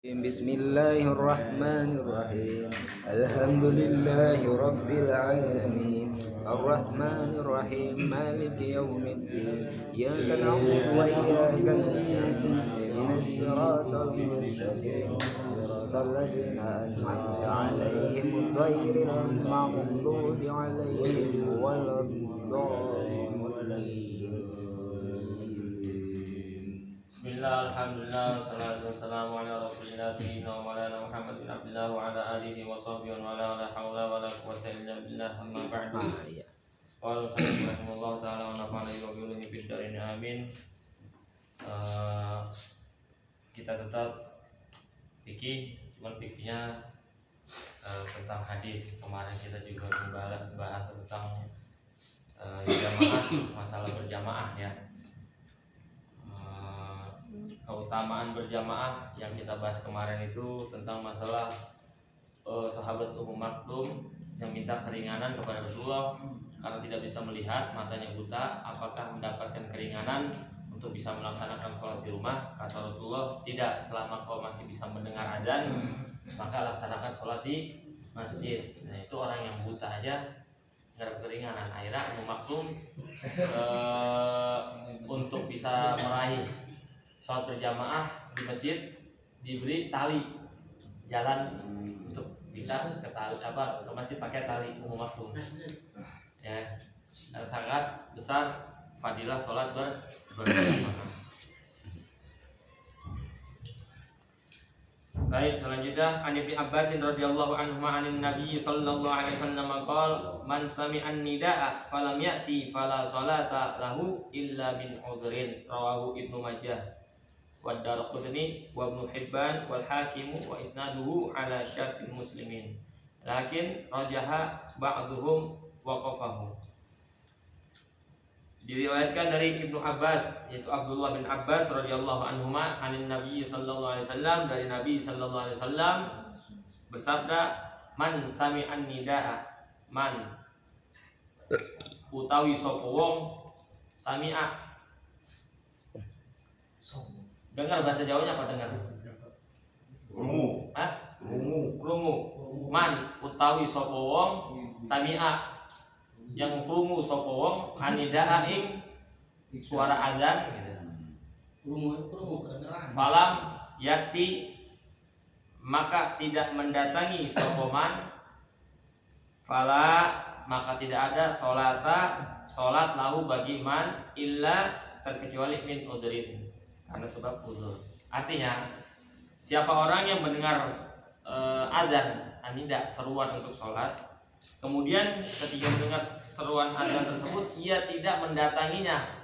Bismillahirrahmanirrahim. Alhamdulillahi rabbil alamin. Arrahmanirrahim. Maliki yaumiddin. Iyyaka na'budu wa iyyaka nasta'in. Ihdinas siratal mustaqim. Siratal ladzina an'amta 'alaihim ghairil maghdubi 'alaihim waladdallin. Bismillah, alhamdulillah, wassalatu wassalamu ala rasulillah sayyidina wa maulana Muhammad bin Abdullah wa ala alihi wa sahbihi wa ala la hawla wa la quwwata illa billah, amma ba'du. Qala sallallahu ta'ala wa nafa'ana wa bi ulumi fid darin amin. Kita tetap fikih, cuman fikihnya tentang hadis. Kemarin kita juga membahas tentang jamaah, masalah berjamaah ya. Keutamaan berjamaah yang kita bahas kemarin itu tentang masalah sahabat Ummu Maktum yang minta keringanan kepada Rasulullah karena tidak bisa melihat, matanya buta, apakah mendapatkan keringanan untuk bisa melaksanakan sholat di rumah? Kata Rasulullah, tidak, selama kau masih bisa mendengar adzan maka laksanakan sholat di masjid. Nah, itu orang yang buta aja nggak ada keringanan. Akhirnya Ummu Maktum untuk bisa meraih sholat berjamaah di masjid diberi tali jalan untuk bisa ke masjid pakai tali. Ummu Maktum ya, sangat besar fadilah sholat berjamaah. Baik, selanjutnya an Ibnu Abbas radhiyallahu anhu anin Nabi sallallahu alaihi wasallam qala man sami'an nidaa falam ya'ti fala salata lahu illa min udhrin, rawahu Ibnu Majah wa Daraqutni wa Ibnu Hibban wal Hakim wa isnaduhu ala syartil muslimin lakin rajaha ba'dhum waqafahu. Diriwayatkan dari Ibnu Abbas, yaitu Abdullah bin Abbas radhiyallahu anhuma anin Nabi sallallahu alaihi wasallam, dari Nabi sallallahu alaihi wasallam bersabda, man sami'an nidaa, man utawi sapa wong sami'a, dengar bahasa Jawanya apa dengar? Krungu. Hah? Krungu. Man utawi sapa wong sami'a, yang krungu sapa wong anidaa ing suara azan gitu. Krungu kedengaran. Falam yati, maka tidak mendatangi sapa man, fala maka tidak ada salat lahu bagi man illa terkecuali min udhrin, karena sebab uzur. Artinya siapa orang yang mendengar azan anida, seruan untuk sholat, kemudian ketika mendengar seruan azan tersebut ia tidak mendatanginya.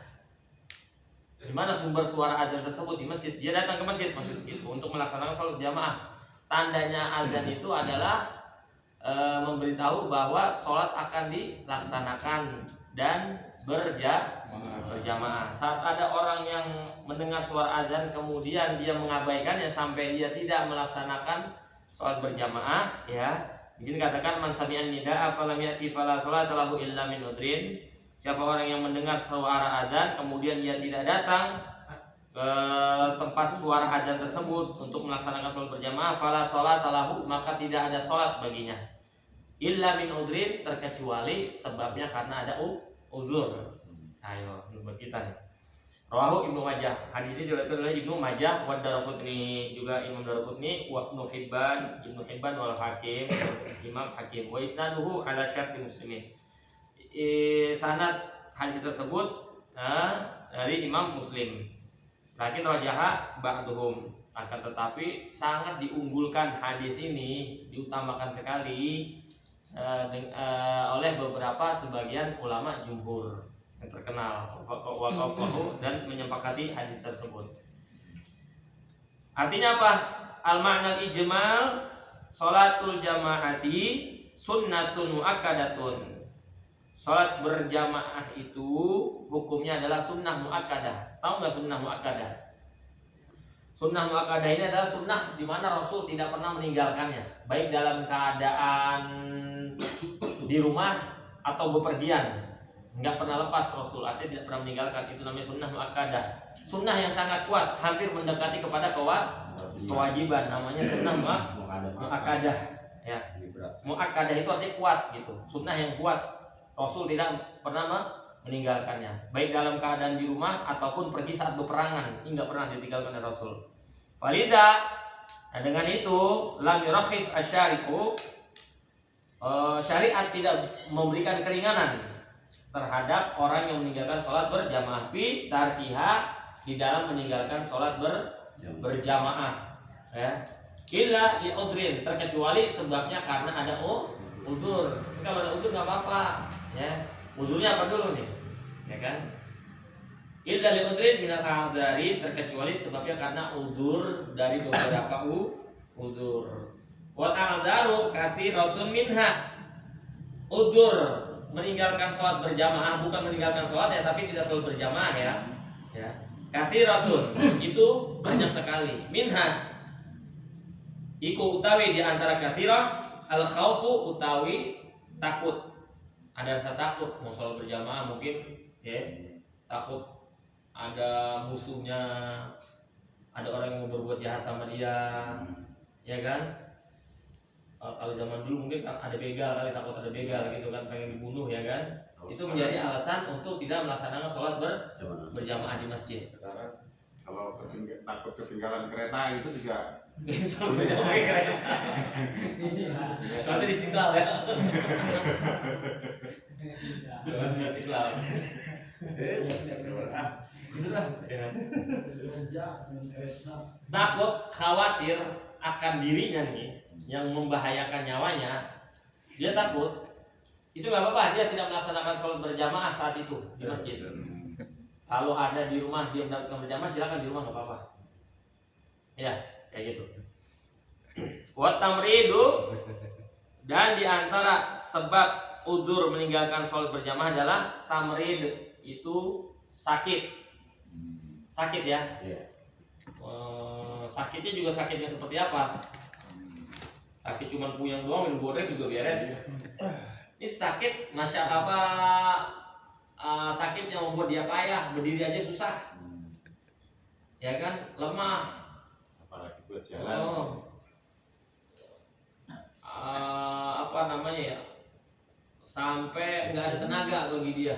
Di mana sumber suara azan tersebut? Di masjid. Dia datang ke masjid itu untuk melaksanakan sholat jamaah. Tandanya azan itu adalah memberitahu bahwa sholat akan dilaksanakan dan berjamaah. Saat ada orang yang mendengar suara azan kemudian dia mengabaikannya sampai dia tidak melaksanakan sholat berjamaah, ya. Di sini katakan man sami'an nidaa falam ya'ti fala sholata lahu illa min udhrin. Siapa orang yang mendengar suara azan kemudian dia tidak datang ke tempat suara azan tersebut untuk melaksanakan sholat berjamaah, fala sholata lahu, maka tidak ada sholat baginya. Illa min udhrin, terkecuali sebabnya karena ada uzur. Ayo, buat kita nih. Rawahu Ibnu Majah. Hadis ini diriwayatkan oleh Ibnu Majah wa Daraqutni, juga Imam Daraqutni, wa Ibnu Hibban wal Hakim, Imam Hakim. Wa isnaduhu ala syartil muslimin. Sanad hadis tersebut dari Imam Muslim. Lakin rajaha ba'duhum, akan tetapi sangat diunggulkan hadis ini, diutamakan sekali oleh beberapa sebagian ulama jumhur yang terkenal waqafahu dan menyepakati hadis tersebut. Artinya apa? Al-ma'nal ijmal sholatul jamaati sunnatun muakkadatun. Sholat berjamaah itu hukumnya adalah sunnah muakkadah. Tahu nggak sunnah muakkadah? Sunnah muakkadah ini adalah sunnah di mana Rasul tidak pernah meninggalkannya, baik dalam keadaan di rumah atau bepergian, nggak pernah lepas Rasul, artinya tidak pernah meninggalkan. Itu namanya sunnah muakkadah, sunnah yang sangat kuat, hampir mendekati kepada kewajiban, namanya sunnah muakkadah ya. Muakkadah itu artinya kuat gitu, sunnah yang kuat. Rasul tidak pernah meninggalkannya, baik dalam keadaan di rumah ataupun pergi saat peperangan, ini nggak pernah ditinggalkan oleh Rasul. Falida, nah dengan itu lam yurakhis asyari'u, syariat tidak memberikan keringanan terhadap orang yang meninggalkan sholat berjamaah fi tarkiha, di dalam meninggalkan sholat berjamaah ya. Illa li udrin, terkecuali sebabnya karena ada udzur. Kalau ada udzur nggak apa-apa ya. Udzurnya apa dulu nih ya kan? Illa li udrin minal a'dzari, terkecuali sebabnya karena udzur dari beberapa udzur. Wal a'dzaru katsiratun minha, udzur meninggalkan sholat berjamaah, bukan meninggalkan sholat ya, tapi tidak sholat berjamaah ya. Ya. Katsiratun itu banyak sekali. Minha iku utawi di antara katsirah al khaufu, utawi takut. Ada rasa takut mau sholat berjamaah mungkin ya, takut ada musuhnya, ada orang yang mau berbuat jahat sama dia ya kan. Kalau zaman dulu mungkin ada begal kali, takut ada begal gitu kan, pengen dibunuh ya kan. Itu menjadi alasan untuk tidak melaksanakan sholat berjamaah di masjid. Sekarang kalau takut ketinggalan kereta itu juga sholat berjamaah di kereta. Sholatnya di Istiqlal ya. Sholat di Istiqlal. Takut, khawatir akan dirinya nih yang membahayakan nyawanya, dia takut, itu nggak apa-apa, dia tidak melaksanakan sholat berjamaah saat itu di masjid. Kalau ada di rumah dia melakukan berjamaah, silakan di rumah, nggak apa-apa ya, kayak gitu. Wa tamridu, dan di antara sebab udzur meninggalkan sholat berjamaah adalah tamrid, itu sakit ya. Sakitnya juga sakitnya seperti apa? Sakit cuman puyeng doang, minum bodrek juga beres. Ini sakit sakit yang membuat dia payah, berdiri aja susah ya kan, lemah, apalagi buat jalan. Sampai nggak ada tenaga bagi dia.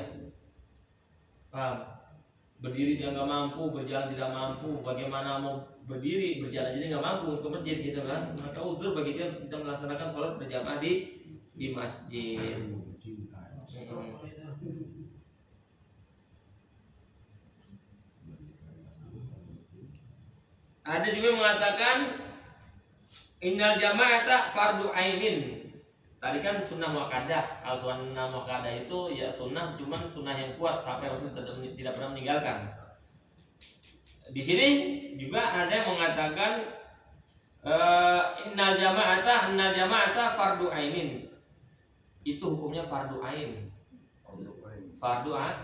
Berdiri dia nggak mampu, berjalan tidak mampu, bagaimana mau berdiri, berjalan jadi nggak mampu ke masjid gitu kan. Maka udzur bagi dia untuk tidak melaksanakan sholat berjamaah di masjid. Ada juga yang mengatakan innal jama'ata fardu ainin. Tadi kan sunnah muakkadah. Kalau sunnah muakkadah itu ya sunnah, cuman sunnah yang kuat sampai Rasul tidak pernah meninggalkan. Di sini juga ada yang mengatakan innal jama'ata fardu ainin. Itu hukumnya fardu ain. Fardu ain.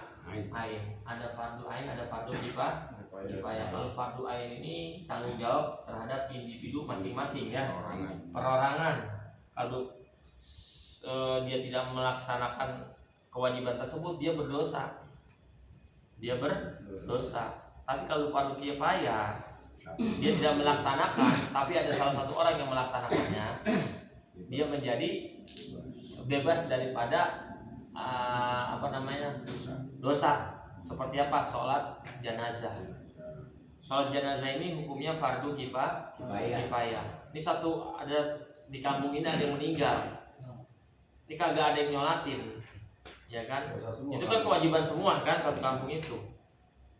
Ada fardu ain, ada fardu kifayah. Kalau fardu ain ini tanggung jawab terhadap individu masing-masing ya, perorangan. Kalau dia tidak melaksanakan kewajiban tersebut, dia berdosa. Tapi kalau fardu kifayah, dia tidak melaksanakan, tapi ada salah satu orang yang melaksanakannya, dia menjadi bebas daripada dosa. Seperti apa? Sholat jenazah. Sholat jenazah ini hukumnya fardu kifayah. Ini ada di kampung ini ada yang meninggal, ini kagak ada yang nyolatin, ya kan? Itu kan kewajiban semua kan, satu kampung itu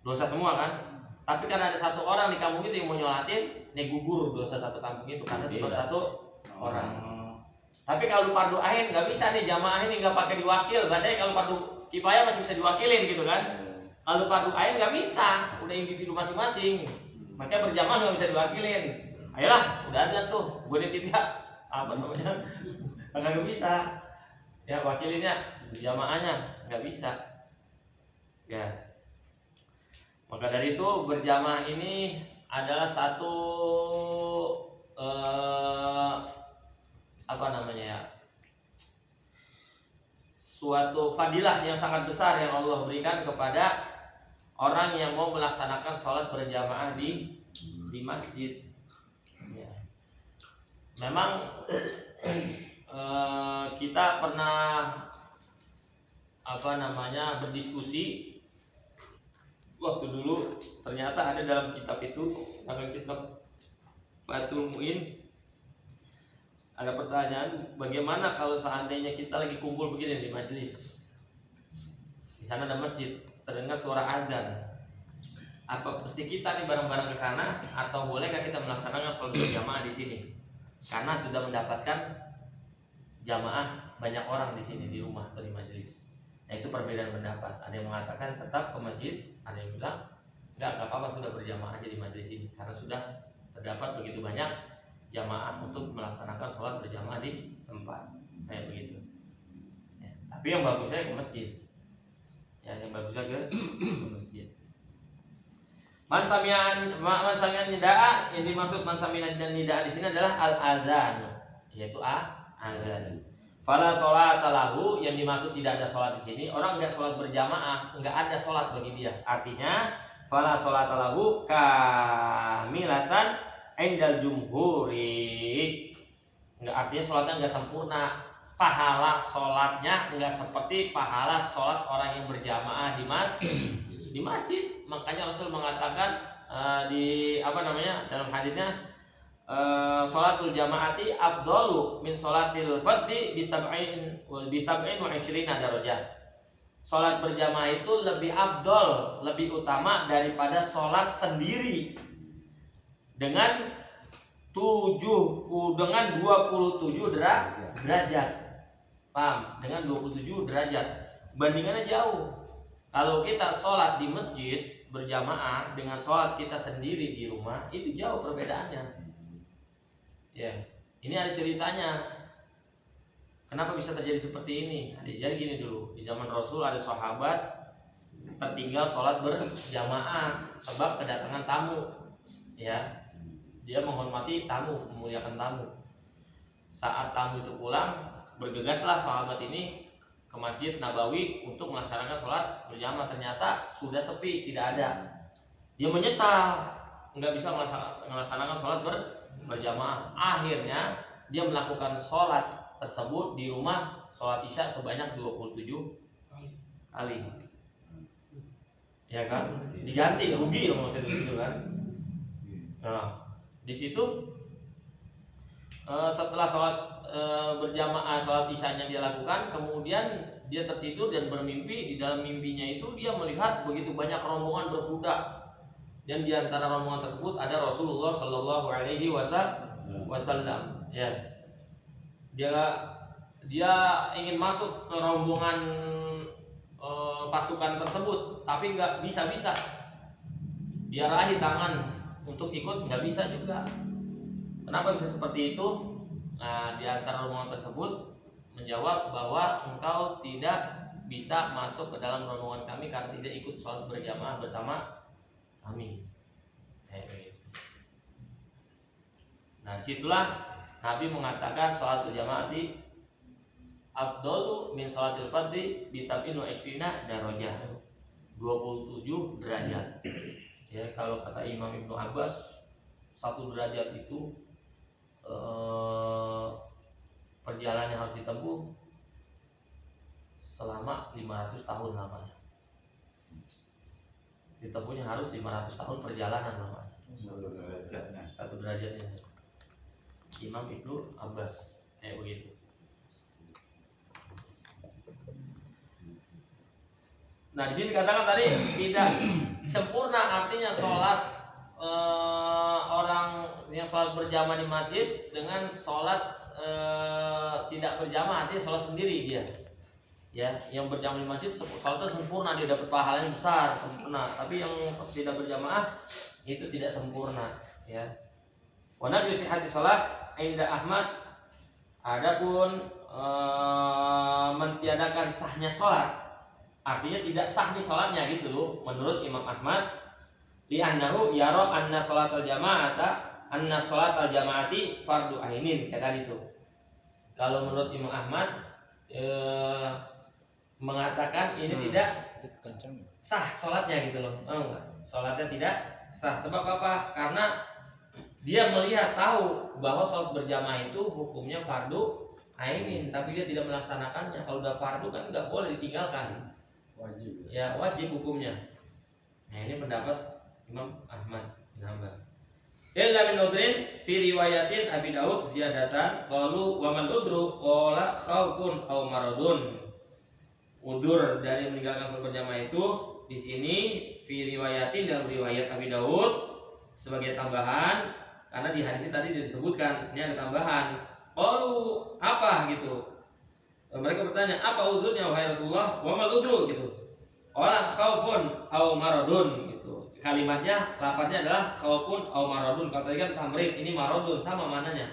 dosa semua kan. Tapi karena ada satu orang di kampung itu yang mau nyolatin, ini gugur dosa satu kampung itu karena sebab satu orang. Tapi kalau fardu ain nggak bisa nih, jamaah ini nggak pakai diwakil. Bahasanya kalau fardu kifayah masih bisa diwakilin gitu kan. Kalau fardu ain nggak bisa, udah individu masing-masing. Makanya berjamaah nggak bisa diwakilin. Ayolah, udah ada tuh, gue nitip ya, nggak bisa. Ya wakilinnya, jamaahnya nggak bisa. Ya. Maka dari itu berjamaah ini adalah satu suatu fadilah yang sangat besar yang Allah berikan kepada orang yang mau melaksanakan sholat berjamaah di masjid. memang kita pernah berdiskusi waktu dulu. Ternyata ada dalam kitab itu, dalam kitab Fathul Mu'in, ada pertanyaan, bagaimana kalau seandainya kita lagi kumpul begini di majelis, di sana ada masjid, terdengar suara azan, apa mesti kita nih bareng-bareng ke sana, atau bolehkah kita melaksanakan sholat berjamaah di sini? Karena sudah mendapatkan jamaah banyak orang di sini, di rumah atau di majelis. Nah, itu perbedaan pendapat. Ada yang mengatakan tetap ke masjid, ada yang bilang enggak apa-apa, sudah berjamaah aja di majelis ini, karena sudah terdapat begitu banyak jamaah untuk melaksanakan sholat berjamaah di tempat kayak begitu. Ya, tapi yang bagusnya ke masjid. Ya, yang bagusnya ke masjid. Man sami'an nida'a, yang dimaksud man sami'an dan nida'a di sini adalah al-adzan, yaitu azan. Fala sholata lahu, yang dimaksud tidak ada sholat di sini. Orang enggak sholat berjamaah, enggak ada sholat bagi dia. Artinya fala sholata lahu kamilatan indal jumhuri. Enggak, artinya sholatnya enggak sempurna. Pahala sholatnya enggak seperti pahala sholat orang yang berjamaah di masjid. Makanya Rasul mengatakan dalam hadisnya, sholatul jamaati afdalu min sholatil fardhi bisab'in wa 20 darajah. Sholat berjamaah itu lebih afdol, lebih utama daripada sholat sendiri dengan 27 derajat. Paham? Dengan 27 derajat. Bandingannya jauh. Kalau kita sholat di masjid berjamaah dengan sholat kita sendiri di rumah, itu jauh perbedaannya. Ya, ini ada ceritanya. Kenapa bisa terjadi seperti ini? Jadi gini dulu, di zaman Rasul ada sahabat tertinggal sholat berjamaah sebab kedatangan tamu. Ya, dia menghormati tamu, memuliakan tamu. Saat tamu itu pulang, bergegaslah sahabat ini ke Masjid Nabawi untuk melaksanakan sholat berjamaah. Ternyata sudah sepi, tidak ada. Dia menyesal, nggak bisa melaksanakan sholat berjamaah. Akhirnya dia melakukan sholat tersebut di rumah, sholat isya sebanyak 27 kali. Ya kan? Diganti, rugi dong maksudnya gitu kan. Nah, di situ setelah sholat berjamaah, sholat isyanya dia lakukan, kemudian dia tertidur dan bermimpi. Di dalam mimpinya itu dia melihat begitu banyak rombongan berkuda, dan di antara rombongan tersebut ada Rasulullah Shallallahu Alaihi Wasallam. Ya, dia ingin masuk ke rombongan pasukan tersebut, tapi nggak bisa. Dia raih tangan untuk ikut, nggak bisa juga. Kenapa bisa seperti itu? Nah, di antara rombongan tersebut menjawab bahwa engkau tidak bisa masuk ke dalam rombongan kami karena tidak ikut sholat berjamaah bersama kami. Nah, disitulah Nabi mengatakan sholat berjamaah afdalu min sholatil fardhi bisab'in wa 20 darajah, 27 derajat. Ya, kalau kata Imam Ibnu Abbas, 1 derajat itu perjalanan yang harus ditempuh selama 500 tahun lamanya. Ditempuhnya harus 500 tahun perjalanan lamanya. 1 derajatnya. Imam Ibnu Abbas kayak begitu. Nah, di sini katakan tadi tidak sempurna, artinya sholat orang yang sholat berjamaah di masjid dengan sholat tidak berjamaah, artinya sholat sendiri dia. Ya, yang berjamaah di masjid sholatnya sempurna, dia dapat pahala yang besar, sempurna. Tapi yang tidak berjamaah itu tidak sempurna. Ya. Wa nabi sihhati sholat inda Ahmad. Adapun mentiadakan sahnya sholat, artinya tidak sah nih sholatnya gitu loh, menurut Imam Ahmad. Li'annahu yara anna sholatal jamaati fardu ainin, kayak tadi tuh. Kalau menurut Imam Ahmad mengatakan ini tidak sah sholatnya gitu loh. Enggak, sholatnya tidak sah. Sebab apa? Karena dia melihat tahu bahwa sholat berjamaah itu hukumnya fardu ainin, tapi dia tidak melaksanakannya. Kalau udah fardu kan nggak boleh ditinggalkan, Wajib. ya wajib hukumnya. Nah ini pendapat Imam Ahmad bin Hanbal. Illa min udrin fi riwayatin Abi Daud ziyadatan qalu wa man udru qala khaufun aw maradun. Udur dari meninggalkan sholat berjamaah itu di sini fi riwayatin, dalam riwayat Abi Daud sebagai tambahan, karena di hadis ini tadi disebutkan ini ada tambahan. Qalu apa gitu. Mereka bertanya, apa udurnya wahai Rasulullah? Wa mal udru gitu. Qala khaufun aw maradun gitu. Kalimatnya, lafadznya adalah khaufun aw maradun. Kalau tadi kan tamrid, ini maradun, sama mananya.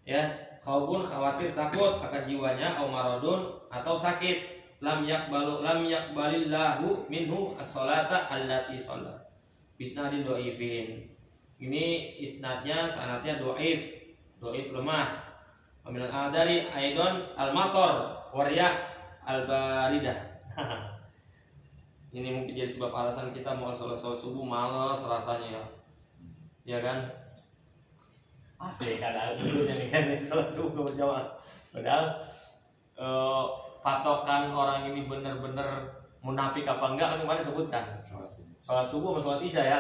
Ya, khaufun khawatir, takut akan jiwanya, aw maradun atau sakit. Lam yakbalillahu minhu as-salata allati shalla. Isnadin dhaifin. Ini isnadnya, sanadnya dhaif lemah. Amil adari aidon al-mator wariyah al-baridah. Ini mungkin jadi sebab alasan kita mau sholat subuh malas rasanya, ya kan? Asik kadang dulu yang kan sholat subuh berjamaah. Padahal patokan orang ini benar-benar munafik apa enggak kan kemarin sebutkan. Sholat subuh sama sholat isya ya.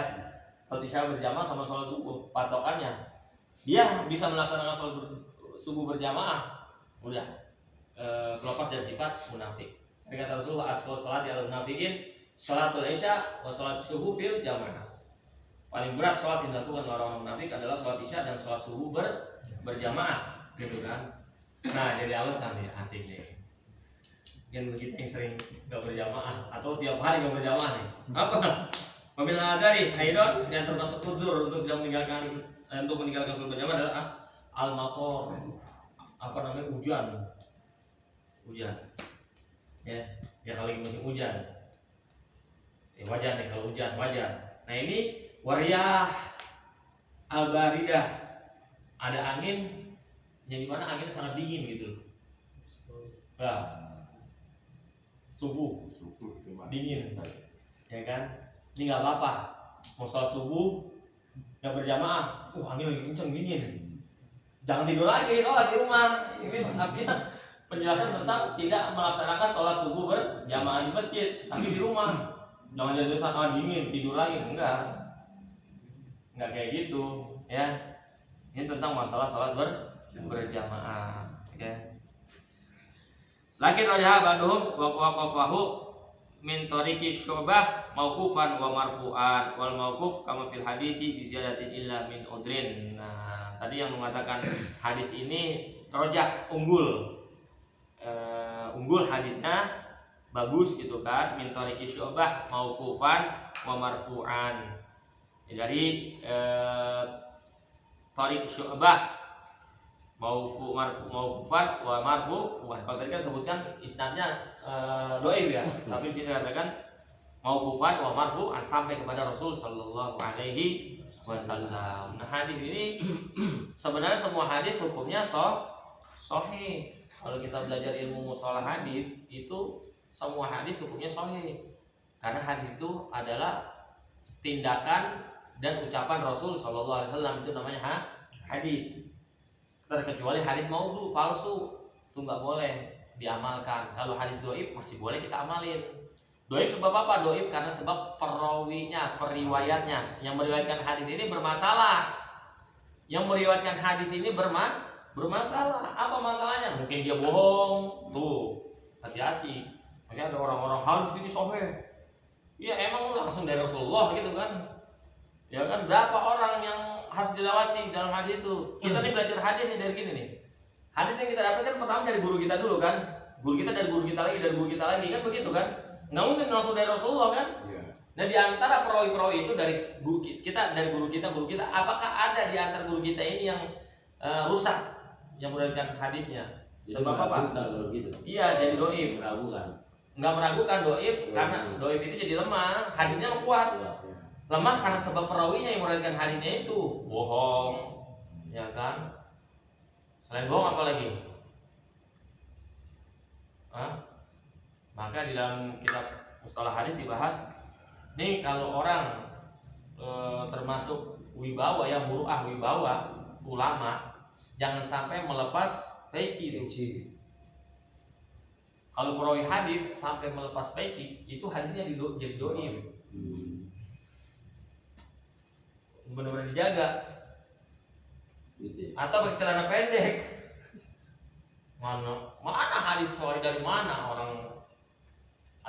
Sholat isya berjamaah sama sholat subuh patokannya. Dia bisa melaksanakan sholat subuh berjamaah, udah lepas dari sifat munafik. Kata Rasulullah, atqal sholat al munafikin sholatul isya wa sholat subuh fil jamaah. Paling berat sholat yang dilakukan oleh orang munafik adalah sholat isya dan sholat subuh berjamaah, gitu kan? Nah jadi alasan nih asik nih. Yang begitu yang sering nggak berjamaah atau tiap hari nggak berjamaah nih. Apa? Pemilah dari Aidon yang termasuk udzur untuk meninggalkan sholat berjamaah adalah al-mator, apa namanya, hujan ya kalau lagi musim hujan ya wajar nih kalau hujan wajar. Nah ini wariyah al-baridah, ada angin yang dimana anginnya sangat dingin gitu. Nah, subuh dingin ya kan, ini nggak apa-apa mau sholat subuh nggak berjamaah, angin lagi kenceng dingin, jangan tidur lagi sholat di rumah. Ini artinya penjelasan tentang tidak melaksanakan sholat subuh berjamaah di masjid, tapi di rumah. Jangan jadi sana dingin tidur lagi, enggak kayak gitu ya. Ini tentang masalah sholat berjamaah ya. Lakin wajah ba'duhum wa waqafahu min tariqi syu'bah mauqufan wa marfu'an wal mauquf kama fil hadithi bi ziyadatin illa min udrin. Nah, tadi yang mengatakan hadis ini rojah unggul hadisnya bagus gitu kan, min tariqi syu'bah mauqufan wa marfu'an. Dari tariq syu'bah mauqufan wa marfu'an. Kalau tadi kan sebutkan isnadnya dhaif ya, tapi sini katakan mauqufan wa marfu'an sampai kepada Rasul sallallahu alaihi wasallam. Nah, hadis ini sebenarnya semua hadis hukumnya sahih. Kalau kita belajar ilmu mustalah hadis itu semua hadis hukumnya sahih. Karena hadis itu adalah tindakan dan ucapan Rasul sallallahu alaihi wasallam, itu namanya hadis. Terkecuali hadis maudhu, palsu, itu nggak boleh diamalkan. Kalau hadis dhaif masih boleh kita amalin. Dhaif sebab apa? Dhaif karena sebab perawinya, periwayatnya. Yang meriwayatkan hadis ini bermasalah. Yang meriwayatkan hadis ini bermasalah. Apa masalahnya? Mungkin dia bohong. Tuh, hati-hati. Makanya ada orang-orang hadis ini sahih. Ya emang langsung dari Rasulullah gitu kan. Ya kan, berapa orang yang harus dilewati dalam hadis itu. Kita nih belajar hadis nih dari gini nih. Hadis yang kita dapatkan pertama dari guru kita dulu kan. Guru kita dari guru kita lagi, dari guru kita lagi kan, begitu kan. Nggak mungkin langsung dari Rasulullah kan. Nah di antara perawi-perawi itu dari guru kita, guru kita, apakah ada di antara guru kita ini yang rusak, yang meriwayatkan hadisnya? Sebab apa? Gitu. Iya, jadi dhaif. Meragukan. Nggak meragukan dhaif karena dhaif itu jadi lemah, hadisnya kuat. Lemah karena sebab perawinya yang meriwayatkan hadisnya itu bohong, ya kan? Selain bohong apa lagi? Maka di dalam kitab mustalah hadis dibahas nih, kalau orang termasuk wibawa ya, muruah wibawa ulama, jangan sampai melepas peci itu. Kalau perawi hadis sampai melepas peci, itu hadisnya jadi doif. Benar-benar dijaga. Atau pakai celana pendek. Mana hadis sahih dari mana orang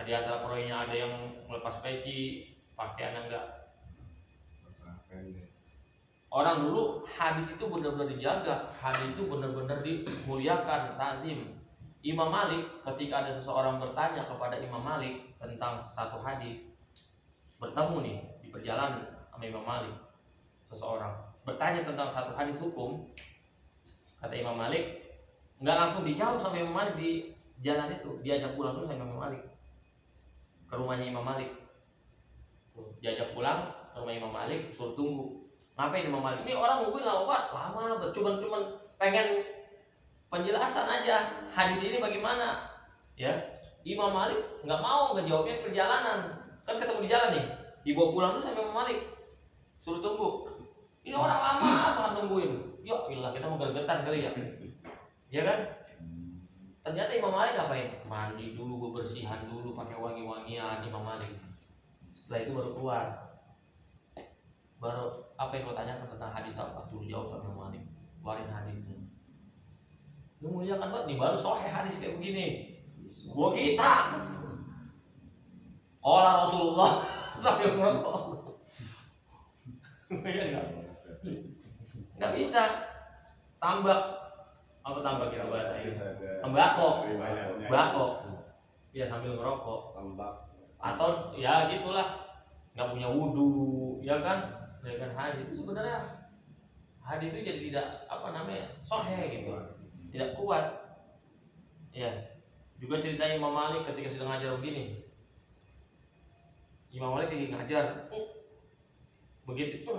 di antara perawinya ada yang melepas peci, pakaiannya enggak. Orang dulu hadis itu benar-benar dijaga, hadis itu benar-benar dimuliakan, ta'zim. Imam Malik ketika ada seseorang bertanya kepada Imam Malik tentang satu hadis, bertemu nih di perjalanan sama Imam Malik, seseorang bertanya tentang satu hadis hukum, kata Imam Malik, nggak langsung dijawab sama Imam Malik di jalan itu, diajak pulang dulu sama Imam Malik ke rumahnya Imam Malik, diajak pulang ke rumah Imam Malik, suruh tunggu. Ngapain Imam Malik? Ini orang nungguin lama, cuman pengen penjelasan aja hadis ini bagaimana, ya. Imam Malik nggak mau ngejawabnya perjalanan, kan ketemu di jalan nih, dibawa pulang dulu sama Imam Malik, suruh tunggu. Ini orang lama banget nungguin. Ya ilah, kita mau gergetan kali ya, ya kan? Ternyata Imam Malik ngapain? Mandi dulu, bersihan dulu, pakai wangi-wangian Imam Malik. Setelah itu baru keluar. Baru apa yang kau tanyakan tentang hadis apa? Tuh jawab sama Imam Malik, keluarin hadisnya. Lu muliakan banget nih, baru sahih hadis kayak begini. Gua kita. Qala Rasulullah sambil merokok. Nggak bisa. Tambak. Apa tambak kita bahasa ini? Tembakau. Ya sambil ngerokok. Tambak. Atau ya gitulah. Nggak punya wudu, ya kan? Dengan hadis sebenarnya hadis itu jadi tidak sahih gitu. Tidak kuat. Ya. Juga cerita Imam Malik ketika sedang ngajar begini. Imam Malik lagi ngajar. Begitu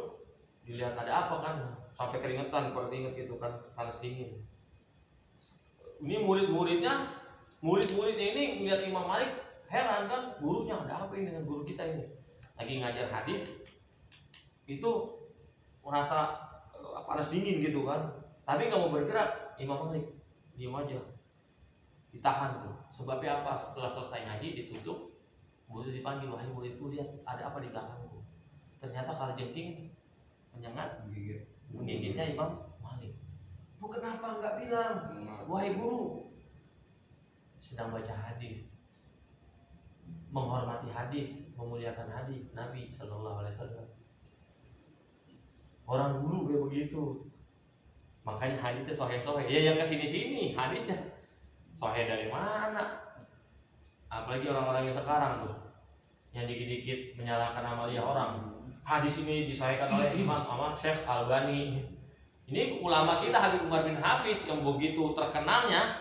dilihat ada apa kan, sampai keringetan, kalau inget gitu kan, panas dingin. Ini murid-muridnya ini melihat Imam Malik heran kan, gurunya ada apa ini dengan guru kita ini? Lagi ngajar hadis itu merasa panas dingin gitu kan, tapi nggak mau bergerak. Imam Malik diam aja, ditahan tuh. Sebabnya apa? Setelah selesai ngaji ditutup, murid dipanggil, wahai muridku, lihat ada apa di belakangku. Ternyata kalajengking menyengat menggigitnya Imam Malik. Lu kenapa nggak bilang, wahai guru, sedang baca hadis, menghormati hadis, memuliakan hadis Nabi Sallallahu Alaihi Wasallam. Orang dulu kayak begitu. Makanya hadisnya sahih. Ya yang kesini-sini hadisnya sahih dari mana? Apalagi orang-orang yang sekarang tuh, yang dikit-dikit menyalahkan amalia orang. Hadis ini disahihkan oleh Imam Ahmad Syekh Albani. Ini ulama kita Habib Umar bin Hafiz yang begitu terkenalnya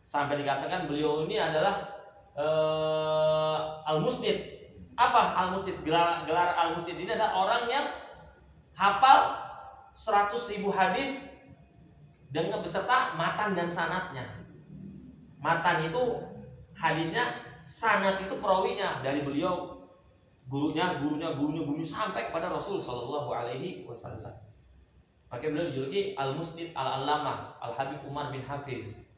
sampai dikatakan beliau ini adalah Al-Musnid. Apa Al-Musnid? Gelar Al-Musnid ini adalah orang yang hafal 100.000 hadis dengan beserta matan dan sanadnya. Matan itu hadisnya, sanad itu perawinya dari beliau, gurunya sampai kepada Rasul Sallallahu Alaihi Wasallam. Makanya beliau dijuluki Al-Musnid Al-Allamah Al-Habib Umar bin Hafiz.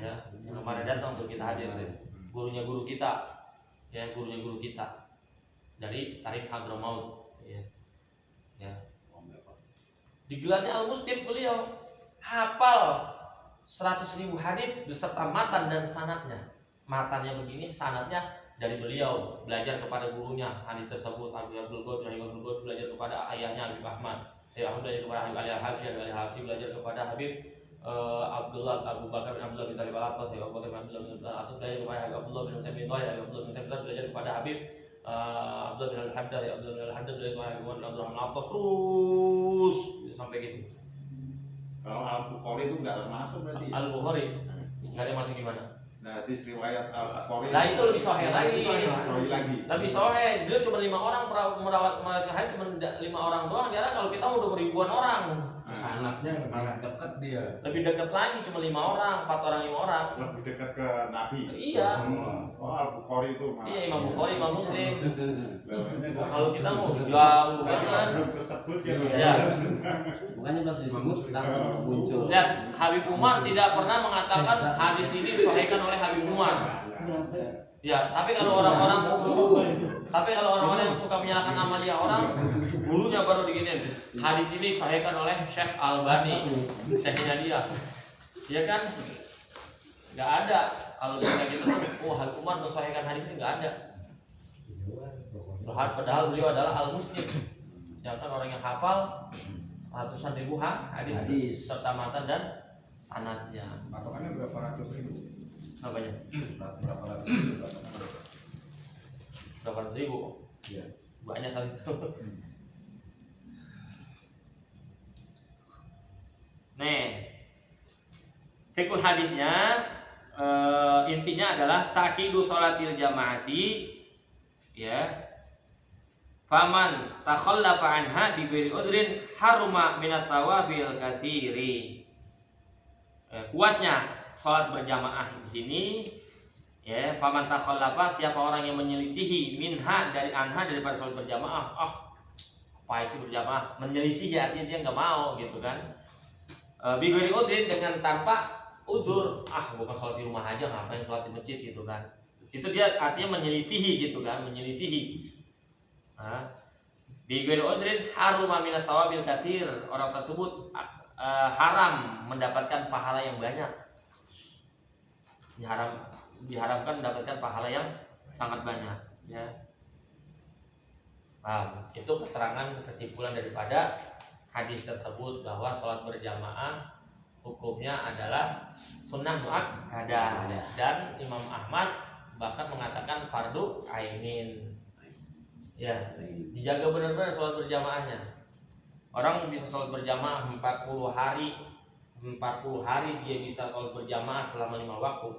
Ya, yang kemarin datang untuk kita hadir, gurunya guru kita, ya gurunya guru kita dari Tarik Hadramaut. Ya. Digelarnya Al-Musnid, beliau hafal 100.000 hadis beserta matan dan sanadnya. Matannya begini, sanadnya dari beliau, belajar kepada gurunya hadis tersebut. Abdul Ghod belajar kepada ayahnya Habib Ahmad. Ahmad belajar kepada Habib Ali Al-Habsyi, belajar kepada Habib Abdullah Abu Bakar bin Abdullah bin Talib Al-Atas, Abu Bakar bin Abdullah bin Al-Atas belajar kepada Habib Abdullah bin Husain bin Thahir, Abdullah bin Husain belajar kepada Habib Abdullah bin Al-Haddad, Abdullah bin Al-Haddad belajar kepada Habib Abdullah bin Al-Atas, terus sampai gitu. Kalau Al-Bukhari itu nggak termasuk berarti. Al-Bukhari nggak ada masuk gimana? Nah, hadis riwayat Al-Bukhari. Nah itu lebih sahih lagi. Lebih sahih. Dia cuma 5 orang merawatkan hadis, cuma 5 orang doang. Jarang kalau kita udah ribuan orang. sanatnya lebih dekat dia. Lebih dekat lagi, cuma 5 orang, 4 orang, 5 orang. Lebih dekat ke Nabi. Iya. Oh, Al-Bukhari itu. Iya, Imam Bukhari, Imam Muslim. Nah, Kalau kita mau jauh tadi banget. belum kesebut gitu. Iya. Makanya pas disebut langsung muncul. Lihat, Habib Umar tidak pernah mengatakan hadis ini disahihkan oleh Habib Umar. Ya, tapi kalau orang-orang yang suka menyalahkan amalia orang, gurunya baru diginin. Hadis ini disahihkan oleh Syekh Albani, syekhnya dia. Iya kan? Nggak ada. Kalau kita gitu, oh Habib Umar mensahihkan hadis ini nggak ada. Padahal beliau adalah al-muslim, yang kan orang yang hafal ratusan ribu hadis serta matan dan sanadnya. Patokannya berapa ratus ribu? Apanya? Berapa ratus ribu? Berapa ratus ribu? Iya. Banyak kali itu. Nih, fikul hadisnya intinya adalah takidu sholatil jamaati, ya. Faman takhallafa anha bi ghairi udrin haruma minat tawafil katsiri. Kuatnya sholat berjamaah di sini, ya. Faman takhallafa, siapa orang yang menyelisihi minha dari anha daripada sholat berjamaah, apa itu berjamaah, menyelisihi artinya dia nggak mau gitu kan. Bi ghairi udrin, dengan tanpa udzur, bukan sholat di rumah aja, ngapain sholat di masjid gitu kan. Itu dia artinya menyelisihi gitu kan, menyelisihi. Bi ghairi udrin haruma minat tawabil katsir, orang tersebut haram mendapatkan pahala yang banyak. Diharamkan mendapatkan pahala yang sangat banyak, ya. Paham? Itu keterangan kesimpulan daripada hadis tersebut, bahwa sholat berjamaah hukumnya adalah sunnah muakkadah, dan Imam Ahmad bahkan mengatakan fardu ainin. Ya, dijaga benar-benar sholat berjamaahnya. Orang bisa sholat berjamaah 40 hari dia bisa sholat berjamaah selama 5 waktu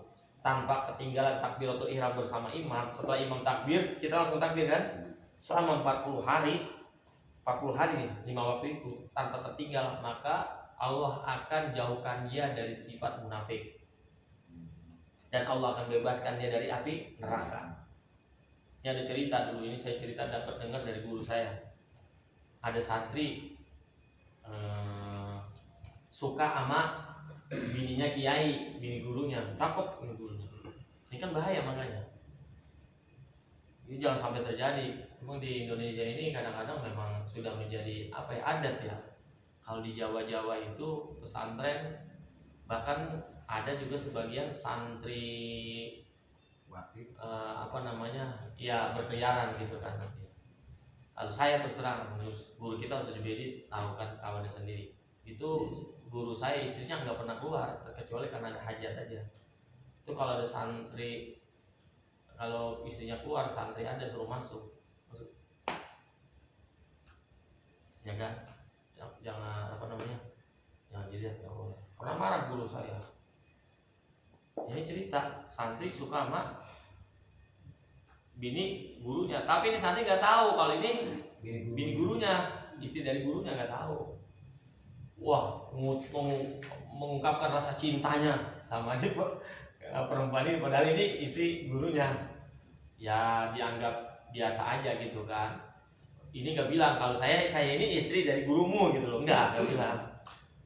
tanpa ketinggalan takbiratul ihram bersama imam. Setelah imam takbir, kita langsung takbir kan? Selama 40 hari nih, 5 waktu itu tanpa tertinggal, maka Allah akan jauhkan dia dari sifat munafik, dan Allah akan bebaskan dia dari api neraka. Ini ada cerita dulu, ini saya cerita dapat dengar dari guru saya. Ada santri suka sama bininya kiai, bini gurunya, takut bini gurunya. Ini kan bahaya makanya. Ini jangan sampai terjadi. Memang di Indonesia ini kadang-kadang memang sudah menjadi adat ya. Kalau di Jawa-Jawa itu pesantren, bahkan ada juga sebagian santri ya berkeliaran gitu kan. Lalu saya terserang, guru kita Ustaz Jubaidi tahu kan, kawannya sendiri. Itu guru saya istrinya nggak pernah keluar kecuali karena ada hajat aja. Itu kalau ada santri, kalau istrinya keluar, santri ada suruh masuk. Ya kan? Jangan jangan dilihat ya Allah. Pernah marah guru saya. Ini cerita santri suka sama bini gurunya, tapi ini santri nggak tahu kalau ini bini gurunya, istri dari gurunya nggak tahu. Wah, mengungkapkan rasa cintanya sama dia perempuan ini, padahal ini istri gurunya. Ya dianggap biasa aja gitu kan. Ini nggak bilang kalau saya ini istri dari gurumu gitu loh, nggak bilang.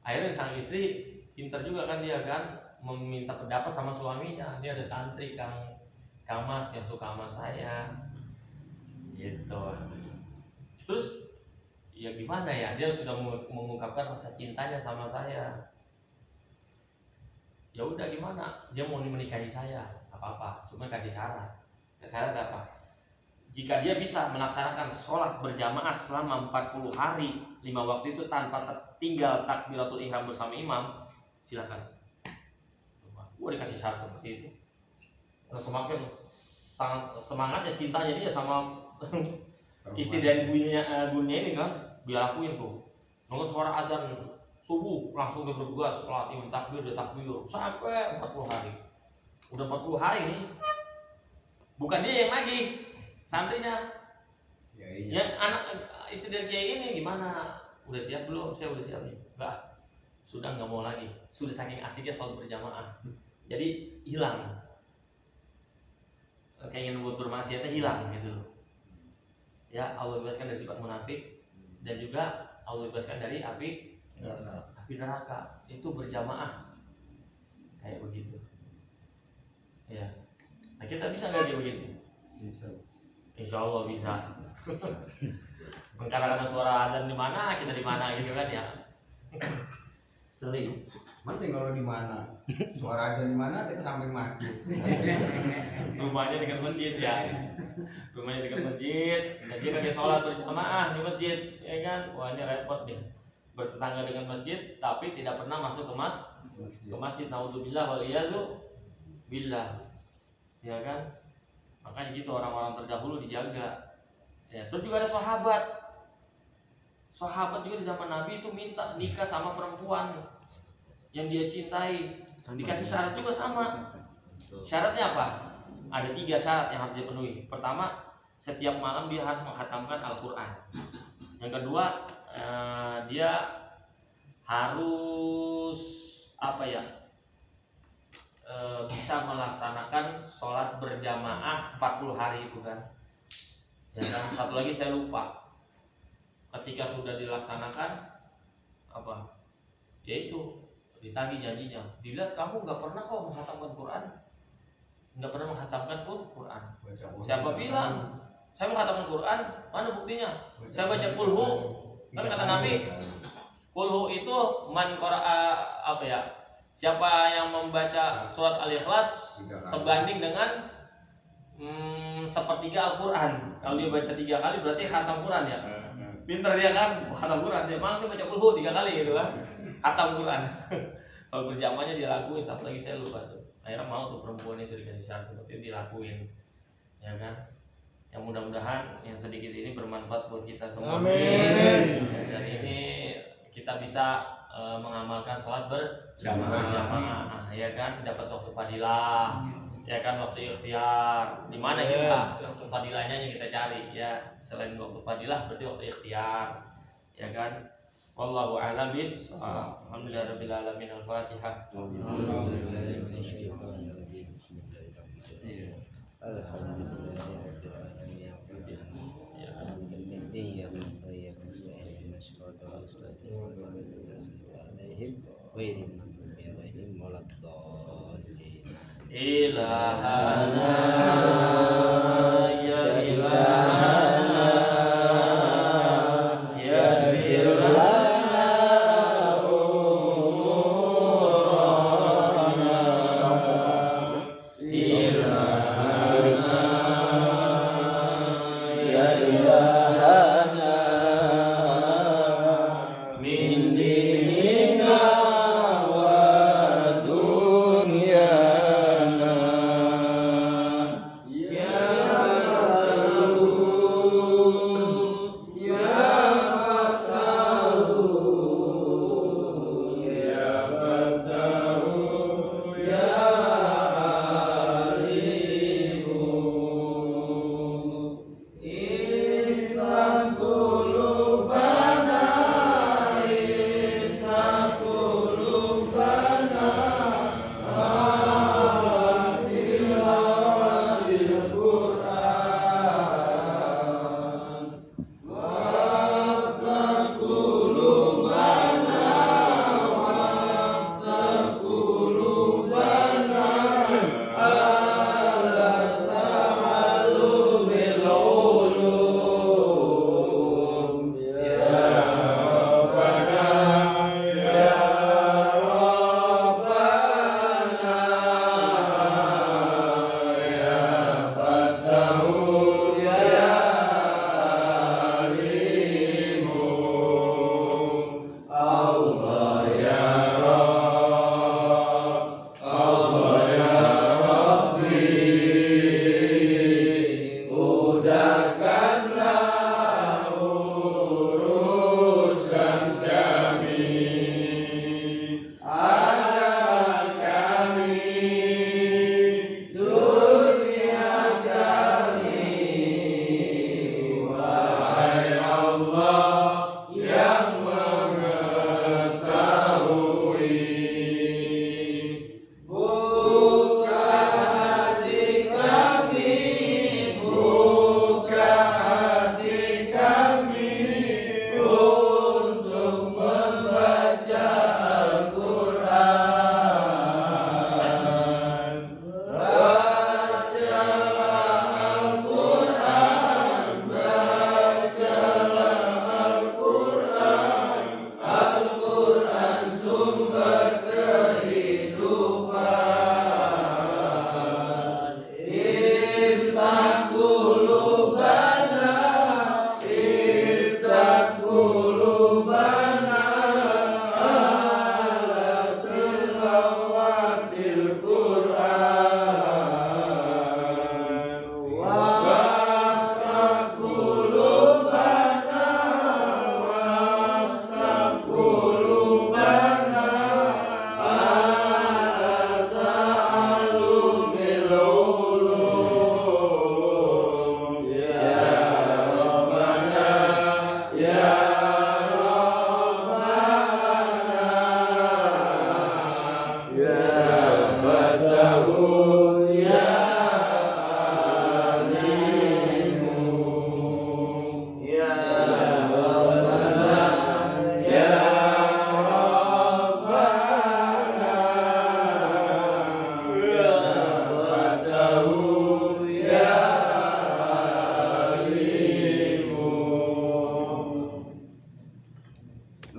Akhirnya sang istri pintar juga kan, dia kan meminta pendapat sama suaminya. Dia ada santri Kang Mas yang suka sama saya gitu. Terus ya gimana ya, dia sudah mengungkapkan rasa cintanya sama saya. Ya udah gimana, dia mau menikahi saya, apa-apa, cuma kasih syarat. Syarat apa? Jika dia bisa melaksanakan sholat berjamaah selama 40 hari 5 waktu itu tanpa tertinggal takbiratul ihram bersama imam, silakan. Gua dikasih syarat seperti itu. Nah, semakin sangat semangatnya cintanya dia sama istri dari gurunya ini kan, dia lakuin tuh. Nunggu suara adzan subuh langsung dia bergegas sholat, imam takbir, dia takbir sampai 40 hari. Udah 40 hari nih, bukan dia yang lagi, santrinya. Ya, anak istri dari kiai ini gimana? Udah siap belum? Saya udah siap nih. sudah nggak mau lagi, sudah saking asiknya sholat berjamaah, jadi hilang keinginan buat bermaksiatnya, hilang gitu loh. Ya, Allah bebaskan dari sifat munafik dan juga Allah bebaskan dari api neraka. Itu berjamaah kayak begitu. Ya, nah kita bisa nggak kayak begitu? Insya Allah bisa. Karena suara adzan di mana, kita di mana gitu kan ya. Sering. Penting kalau di mana. Suara aja di mana kita samping masjid. Rumahnya dekat masjid ya. Rumahnya dekat masjid, dan dia kagak sholat berjamaah di masjid, ya kan? Wah, ini repot nih. Bertetangga dengan masjid tapi tidak pernah masuk ke masjid. Naudzubillah wal iyadzu billah. Ya kan? Makanya gitu orang-orang terdahulu dijaga. Ya, terus juga ada sahabat. Sahabat juga di zaman Nabi itu minta nikah sama perempuan yang dia cintai. Dikasih syarat juga sama. Syaratnya apa? Ada 3 syarat yang harus dipenuhi. Pertama, setiap malam dia harus menghatamkan Al-Quran. Yang kedua, dia harus bisa melaksanakan sholat berjamaah 40 hari itu kan. Dan satu lagi saya lupa. Ketika sudah dilaksanakan yaitu ditagih janjinya. Dilihat kamu nggak pernah kok menghatamkan Quran, nggak pernah menghatamkan pun Quran. Siapa bilang saya menghatamkan Quran? Mana buktinya? Saya baca kulhu. Kan kata Nabi, kulhu itu man qara'a siapa yang membaca surat Al-Ikhlas sebanding dengan sepertiga Al-Quran. Kalau dia baca 3 kali berarti khatam Quran ya. Pinter dia kan, khatam Quran. Dia malah saya baca kulhu 3 kali gitu kan, khatam Quran. Kalau berjamaahnya dia lakuin. Satu lagi saya lupa tuh. Akhirnya mau tuh perempuan itu dikasih syarat seperti itu dilakuin, ya kan? Yang mudah-mudahan yang sedikit ini bermanfaat buat kita semua. Amin. Dan ini kita bisa mengamalkan sholat berjamaah, ya kan? Dapat waktu fadilah, ya kan? Waktu ikhtiar. Di mana kita waktu fadilahnya yang kita cari, ya? Selain waktu fadilah berarti waktu ikhtiar, ya kan? Wallahu a'lam bishawab. Alhamdulillahirabbil alamin. Al-Fatihah. Ilahana ya ilahana yassir lana umurana ilahana ya ilahana min dinina wa dunyana ya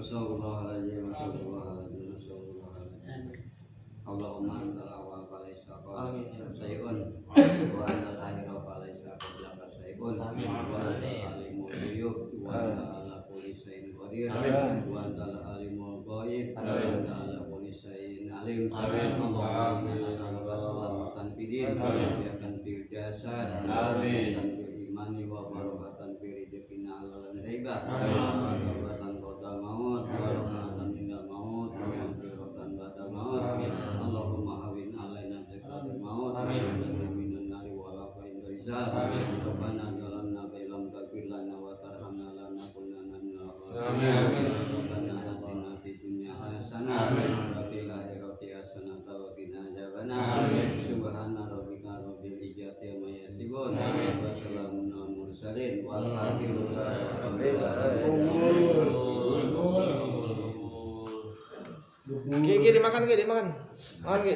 Rasulullah Allahumma antal awal falaisa qablaka syai'un wa antal akhir falaisa qablaka syai'un wa antal alimul ghuyub wa anta ala kulli syai'in qadir wa antal alimul ghaib wa anta ala kulli syai'in alim. Allahumma inna nas'aluka salamatan fid din wa afiatan fil jasad wa afiatan fil imani wa barakatan fil rizqi halal thayyibah wa barakatan qadal maut wa rahmatan indal maut wa maghfiratan ba'dal maut. Allahumma hawin alaina zakratul maut wa minan nari wa rafain rizal. Rabbana zalamna bilam taghfir lana wa tarhamna lanakunanna minal khasirin. Rabbana atina fid dunya hasanah wa fil akhirati hasanah wa qina adzabannar. Subhana rabbika rabbil izzati amma yasifun wa salamun alal mursalin walhamdulillahi rabbil alamin. Ki dimakan. Makan ki.